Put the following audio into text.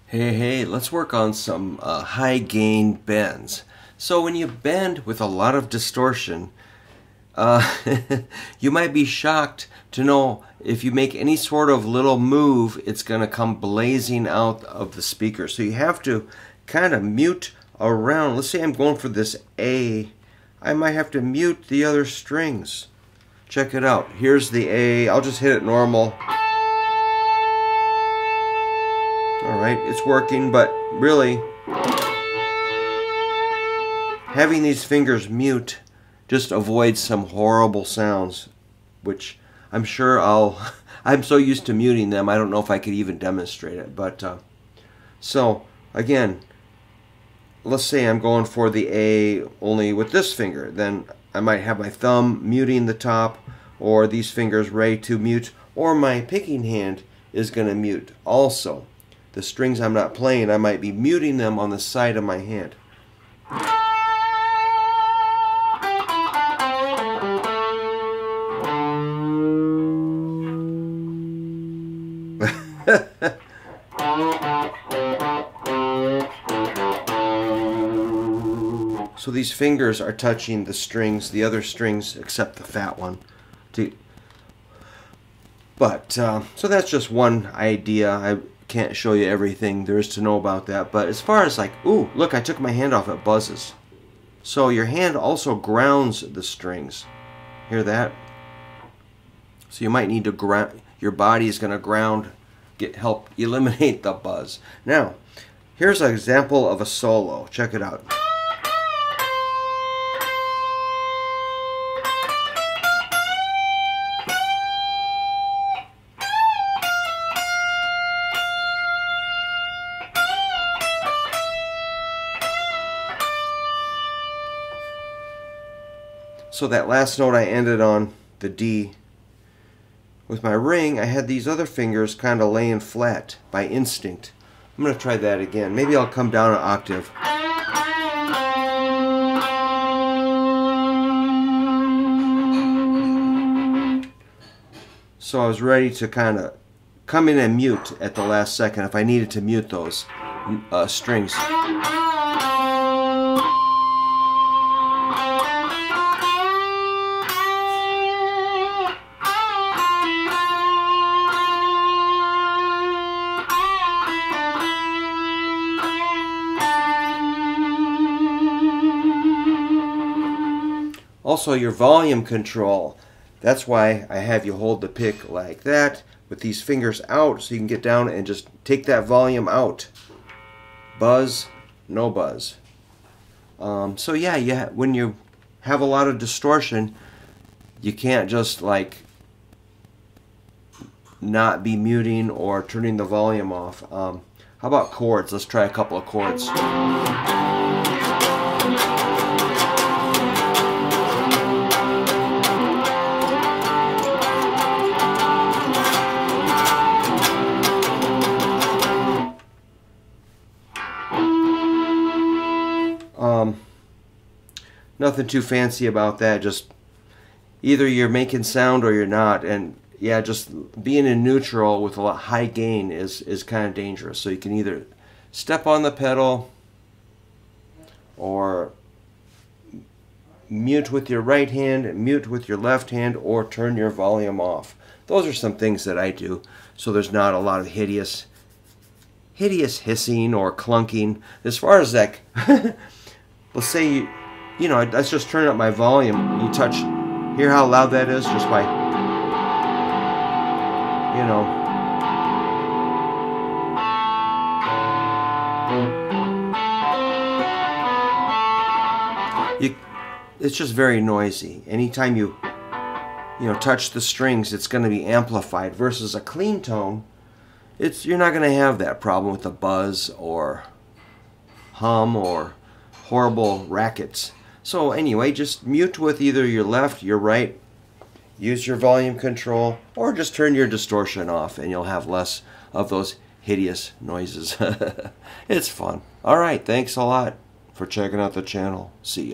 Hey, let's work on some high gain bends. So when you bend with a lot of distortion, you might be shocked to know if you make any sort of little move, it's going to come blazing out of the speaker. So you have to kind of mute around. Let's say I'm going for this A. I might have to mute the other strings. Check it out. Here's the A. I'll just hit it normal. Alright, it's working, but really, having these fingers mute just avoids some horrible sounds, which I'm sure I'm so used to muting them, I don't know if I could even demonstrate it. But, so, again, let's say I'm going for the A only with this finger. Then I might have my thumb muting the top, or these fingers ready to mute, or my picking hand is going to mute also. The strings I'm not playing, I might be muting them on the side of my hand. So these fingers are touching the strings, the other strings except the fat one. But, so that's just one idea. I can't show you everything there is to know about that. But as far as like, ooh, look, I took my hand off, it buzzes. So your hand also grounds the strings. Hear that? So you might need to ground, your body is going to ground, help eliminate the buzz. Now, here's an example of a solo. Check it out. So that last note I ended on the D. With my ring, I had these other fingers kind of laying flat by instinct. I'm going to try that again. Maybe I'll come down an octave. So I was ready to kind of come in and mute at the last second if I needed to mute those strings. Also, your volume control. That's why I have you hold the pick like that with these fingers out so you can get down and just take that volume out. Buzz, no buzz. So yeah, when you have a lot of distortion, you can't just like not be muting or turning the volume off. How about chords? Let's try a couple of chords. Nothing too fancy about that, just either you're making sound or you're not. And yeah, just being in neutral with a lot high gain is kind of dangerous. So you can either step on the pedal or mute with your right hand, mute with your left hand, or turn your volume off. Those are some things that I do so there's not a lot of hideous hissing or clunking. As far as that, let's say you know, let's just turn up my volume. You touch, hear how loud that is just by, you know. It's just very noisy. Anytime you touch the strings, it's going to be amplified. Versus a clean tone, you're not going to have that problem with the buzz or hum or horrible rackets. So anyway, just mute with either your left, your right, use your volume control, or just turn your distortion off and you'll have less of those hideous noises. It's fun. Alright, thanks a lot for checking out the channel. See ya.